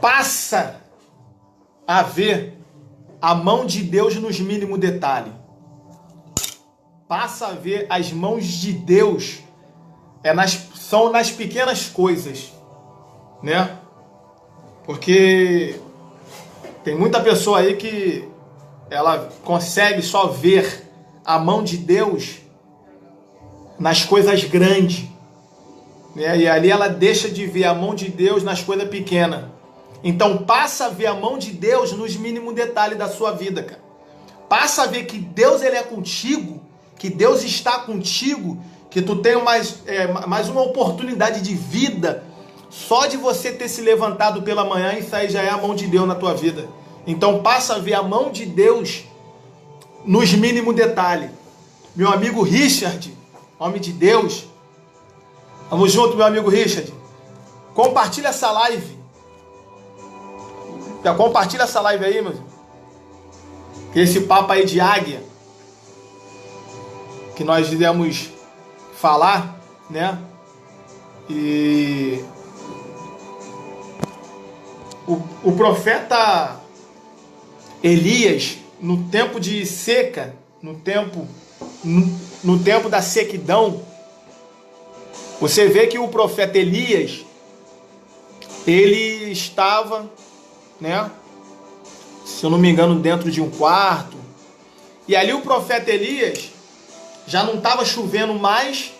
passa a ver a mão de Deus nos mínimos detalhes. Passa a ver as mãos de Deus são nas pequenas coisas, né? Porque tem muita pessoa aí que ela consegue só ver a mão de Deus nas coisas grandes, né? E ali ela deixa de ver a mão de Deus nas coisas pequenas. Então passa a ver a mão de Deus nos mínimos detalhes da sua vida, cara. Passa a ver que Deus ele é contigo, que Deus está contigo, que tu tem mais uma oportunidade de vida. Só de você ter se levantado pela manhã, isso aí já é a mão de Deus na tua vida. Então passa a ver a mão de Deus nos mínimos detalhes. Meu amigo Richard, homem de Deus, vamos junto, meu amigo Richard. Compartilha essa live. Já compartilha essa live aí, meu. Esse papo aí de águia que nós iremos falar, né? E o profeta Elias, no tempo de seca, no tempo da sequidão, você vê que o profeta Elias, ele estava, né, se eu não me engano, dentro de um quarto, e ali o profeta Elias já não estava chovendo mais,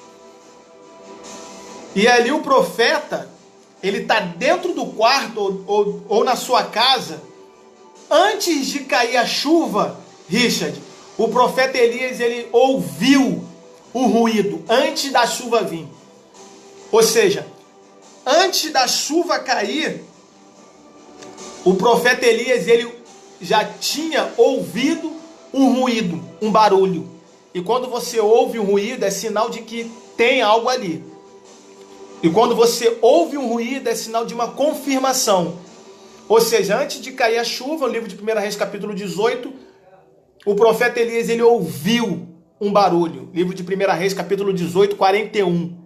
e ali o profeta, ele está dentro do quarto ou na sua casa. Antes de cair a chuva, Richard, o profeta Elias, ele ouviu o ruído antes da chuva vir. Ou seja, antes da chuva cair, o profeta Elias, ele já tinha ouvido um ruído, um barulho. E quando você ouve um ruído, é sinal de que tem algo ali. E quando você ouve um ruído, é sinal de uma confirmação. Ou seja, antes de cair a chuva, no livro de 1 Reis, capítulo 18, o profeta Elias, ele ouviu um barulho. Livro de 1 Reis, capítulo 18, 41.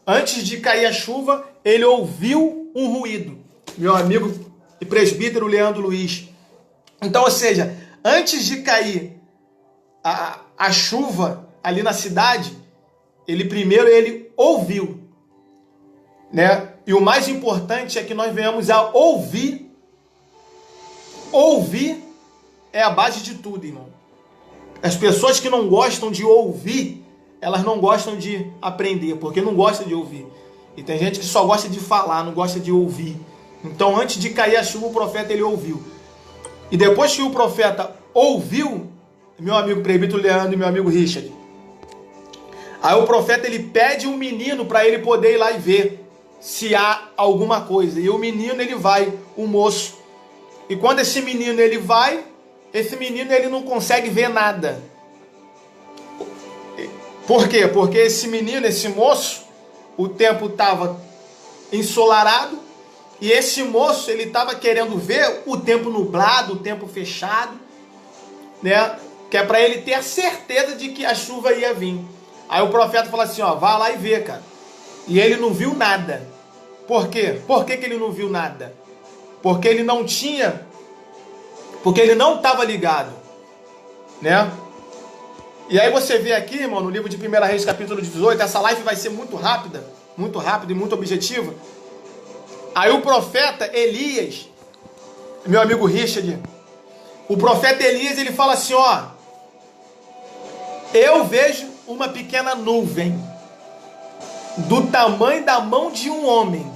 Antes de cair a chuva, ele ouviu um ruído. Meu amigo e presbítero Leandro Luiz. Então, ou seja, antes de cair a chuva ali na cidade, ele ouviu, né? E o mais importante é que nós venhamos a ouvir. Ouvir é a base de tudo, irmão. As pessoas que não gostam de ouvir, elas não gostam de aprender, porque não gostam de ouvir. E tem gente que só gosta de falar, não gosta de ouvir. Então, antes de cair a chuva, o profeta, ele ouviu. E depois que o profeta ouviu, meu amigo presbítero Leandro e meu amigo Richard, aí o profeta, ele pede um menino para ele poder ir lá e ver se há alguma coisa. E o menino, ele vai, o moço. E quando esse menino, ele vai, esse menino, ele não consegue ver nada. Por quê? Porque esse menino, esse moço, o tempo estava ensolarado, e esse moço, ele estava querendo ver o tempo nublado, o tempo fechado, né? Que é para ele ter certeza de que a chuva ia vir. Aí o profeta fala assim, ó, vai lá e vê, cara. E ele não viu nada. Por quê? Por que ele não viu nada? Porque ele não tinha, porque ele não estava ligado, né? E aí você vê aqui, irmão, no livro de 1 Reis, capítulo 18, essa live vai ser muito rápida e muito objetiva. Aí o profeta Elias, meu amigo Richard, o profeta Elias, ele fala assim, ó, eu vejo uma pequena nuvem do tamanho da mão de um homem,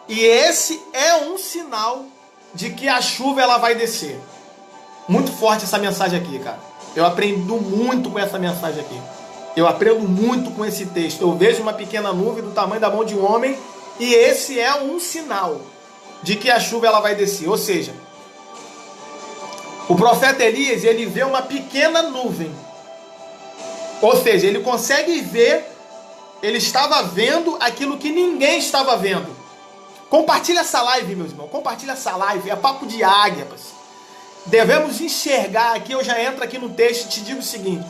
e esse é um sinal de que a chuva ela vai descer. Muito forte essa mensagem aqui, cara. Eu aprendo muito com essa mensagem aqui. Eu aprendo muito com esse texto. Eu vejo uma pequena nuvem do tamanho da mão de um homem, e esse é um sinal de que a chuva ela vai descer. Ou seja, o profeta Elias, ele vê uma pequena nuvem. Ou seja, ele consegue ver, ele estava vendo aquilo que ninguém estava vendo. Compartilha essa live, meus irmãos. Compartilha essa live. É papo de águia, parceiro. Devemos enxergar, aqui eu já entro aqui no texto e te digo o seguinte.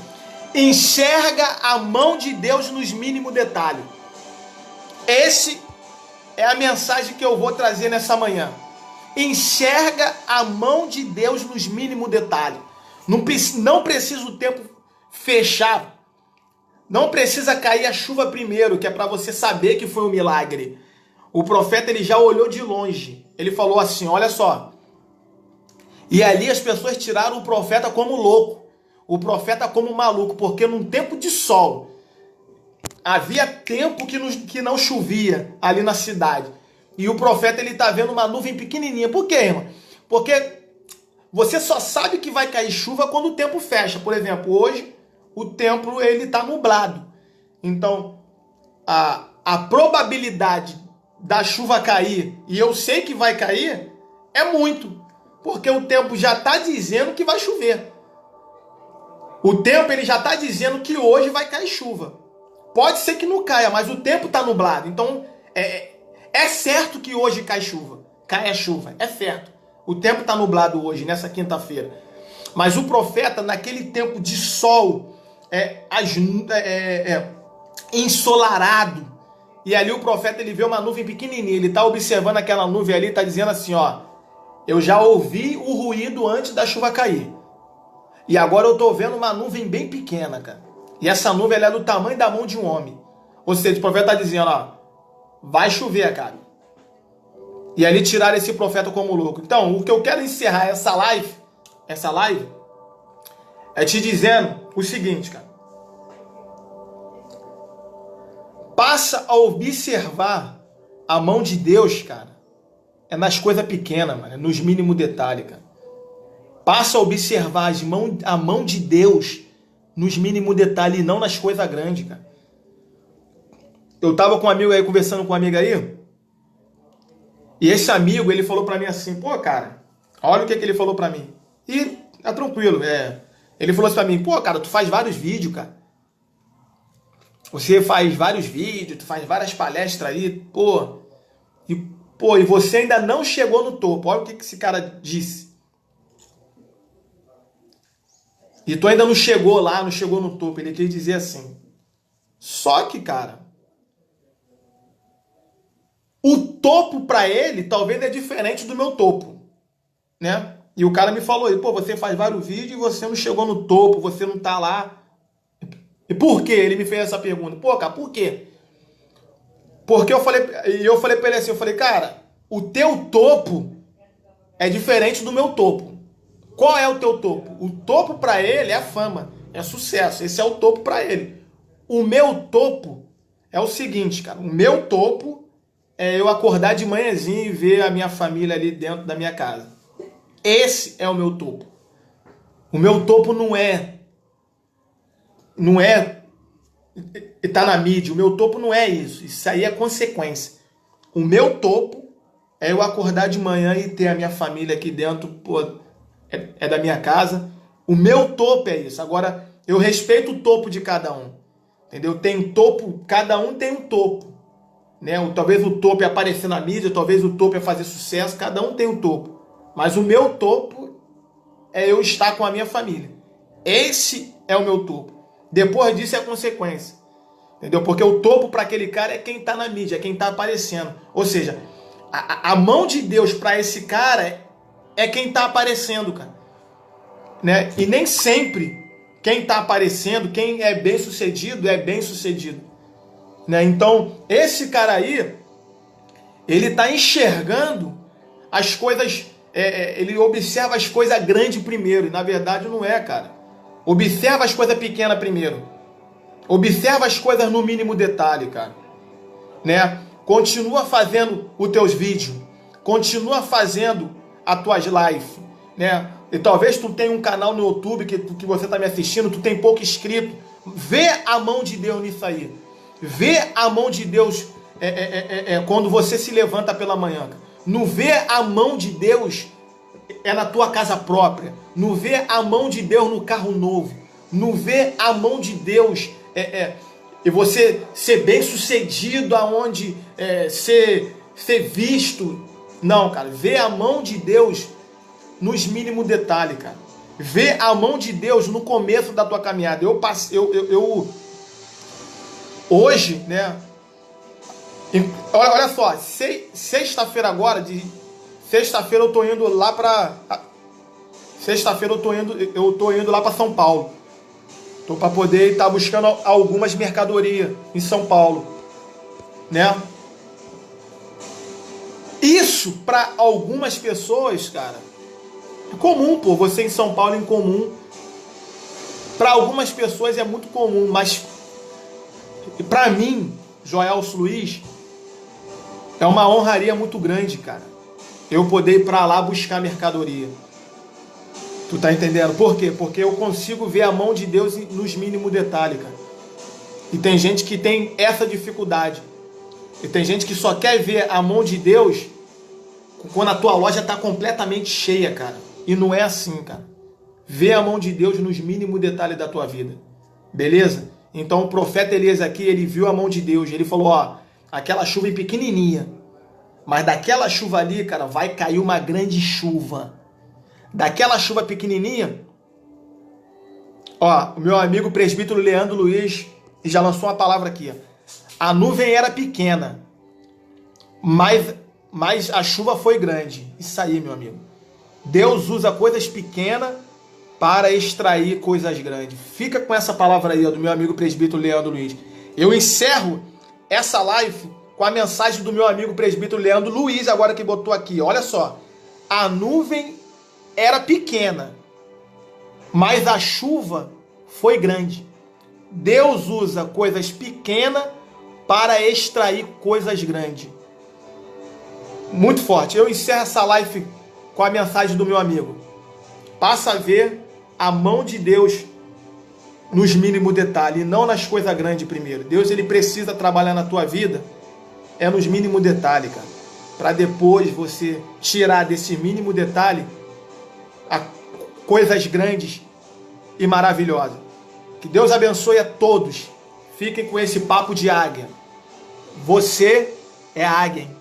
Enxerga a mão de Deus nos mínimos detalhes. Esse é a mensagem que eu vou trazer nessa manhã. enxerga a mão de Deus nos mínimos detalhes. Não precisa o tempo fechar. Não precisa cair a chuva primeiro, que é para você saber que foi um milagre. O profeta ele já olhou de longe. Ele falou assim, olha só. E ali as pessoas tiraram o profeta como louco. O profeta como maluco, porque num tempo de sol, havia tempo que não chovia ali na cidade. E o profeta ele tá vendo uma nuvem pequenininha. Por quê, irmão? Porque você só sabe que vai cair chuva quando o tempo fecha. Por exemplo, hoje o tempo ele tá nublado. Então, a probabilidade da chuva cair, e eu sei que vai cair, é muito. Porque o tempo já está dizendo que vai chover. O tempo ele já está dizendo que hoje vai cair chuva. Pode ser que não caia, mas o tempo está nublado. Então, é certo que hoje cai chuva. Cai a chuva, é certo. O tempo está nublado hoje, nessa quinta-feira. Mas o profeta, naquele tempo de sol, ensolarado, e ali o profeta ele vê uma nuvem pequenininha, ele está observando aquela nuvem ali, está dizendo assim, ó, eu já ouvi o ruído antes da chuva cair. E agora eu estou vendo uma nuvem bem pequena, cara. E essa nuvem ela é do tamanho da mão de um homem. Ou seja, o profeta está dizendo, ó, vai chover, cara. E ali tiraram esse profeta como louco. Então, o que eu quero encerrar essa live, é te dizendo o seguinte, cara. Passa a observar a mão de Deus, cara. É nas coisas pequenas, mano. É nos mínimos detalhes, cara. Passa a observar a mão de Deus nos mínimos detalhes e não nas coisas grandes, cara. Eu tava com um amigo aí, conversando com um amigo aí. E esse amigo, ele falou pra mim assim, pô, cara, olha o que ele falou pra mim. E tá tranquilo, Ele falou assim pra mim, pô, cara, tu faz vários vídeos, cara. Você faz vários vídeos, tu faz várias palestras aí, pô. E você ainda não chegou no topo. Olha o que esse cara disse. E tu ainda não chegou lá, não chegou no topo. Ele quis dizer assim. Só que, cara, o topo pra ele talvez é diferente do meu topo, né? E o cara me falou aí, pô, você faz vários vídeos e você não chegou no topo, você não tá lá. E por quê? Ele me fez essa pergunta. Pô, cara, por quê? Porque eu falei pra ele assim, eu falei, cara, o teu topo é diferente do meu topo. Qual é o teu topo? O topo pra ele é a fama, é sucesso. Esse é o topo pra ele. O meu topo é o seguinte, cara. O meu topo é eu acordar de manhãzinha e ver a minha família ali dentro da minha casa. Esse é o meu topo. O meu topo não é tá na mídia. O meu topo não é isso. Isso aí é consequência. O meu topo é eu acordar de manhã e ter a minha família aqui dentro, pô, é da minha casa. O meu topo é isso. Agora, eu respeito o topo de cada um. Entendeu? Tem topo, cada um tem um topo. Né? Talvez o topo é aparecer na mídia, talvez o topo é fazer sucesso, cada um tem um topo. Mas o meu topo é eu estar com a minha família. Esse é o meu topo. Depois disso é a consequência. Entendeu? Porque o topo para aquele cara é quem está na mídia, é quem está aparecendo. Ou seja, a mão de Deus para esse cara é quem está aparecendo, cara. Né? E nem sempre quem está aparecendo, quem é bem sucedido, é bem sucedido. Né? Então, esse cara aí, ele está enxergando as coisas, ele observa as coisas grandes primeiro, e na verdade não é, cara. Observa as coisas pequenas primeiro. Observa as coisas no mínimo detalhe, cara. Né? Continua fazendo os teus vídeos. Continua fazendo as tuas lives. Né? E talvez tu tenha um canal no YouTube que você está me assistindo, tu tem pouco inscrito. Vê a mão de Deus nisso aí. Vê a mão de Deus quando você se levanta pela manhã. Não vê a mão de Deus na tua casa própria. Não vê a mão de Deus no carro novo. Não vê a mão de Deus e você ser bem sucedido aonde ser visto. Não, cara. Vê a mão de Deus nos mínimos detalhes, cara. Vê a mão de Deus no começo da tua caminhada. Hoje, né? Olha só, sexta-feira agora, Sexta-feira eu tô indo lá para São Paulo. Tô para poder estar buscando algumas mercadorias em São Paulo, né? Isso para algumas pessoas, cara, é comum, pô. Você em São Paulo é incomum. Para algumas pessoas é muito comum, mas para mim, Joelso Luiz, é uma honraria muito grande, cara, eu poder ir para lá buscar mercadoria. Tu tá entendendo? Por quê? Porque eu consigo ver a mão de Deus nos mínimos detalhes, cara. E tem gente que tem essa dificuldade. E tem gente que só quer ver a mão de Deus quando a tua loja tá completamente cheia, cara. E não é assim, cara. Vê a mão de Deus nos mínimos detalhes da tua vida. Beleza? Então o profeta Elias aqui, ele viu a mão de Deus. Ele falou, ó, aquela chuva é pequenininha. Mas daquela chuva ali, cara, vai cair uma grande chuva. Daquela chuva pequenininha, ó, o meu amigo presbítero Leandro Luiz já lançou uma palavra aqui. A nuvem era pequena, mas a chuva foi grande. Isso aí, meu amigo. Deus usa coisas pequenas para extrair coisas grandes. Fica com essa palavra aí, ó, do meu amigo presbítero Leandro Luiz. Eu encerro essa live com a mensagem do meu amigo presbítero Leandro Luiz, agora que botou aqui. Olha só. A nuvem era pequena, mas a chuva foi grande. Deus usa coisas pequenas para extrair coisas grandes. Muito forte. Eu encerro essa live com a mensagem do meu amigo. Passa a ver a mão de Deus nos mínimos detalhes, e não nas coisas grandes primeiro. Deus, ele precisa trabalhar na tua vida nos mínimos detalhes, cara. Para depois você tirar desse mínimo detalhe coisas grandes e maravilhosas. Que Deus abençoe a todos. Fiquem com esse papo de águia. Você é águia, hein?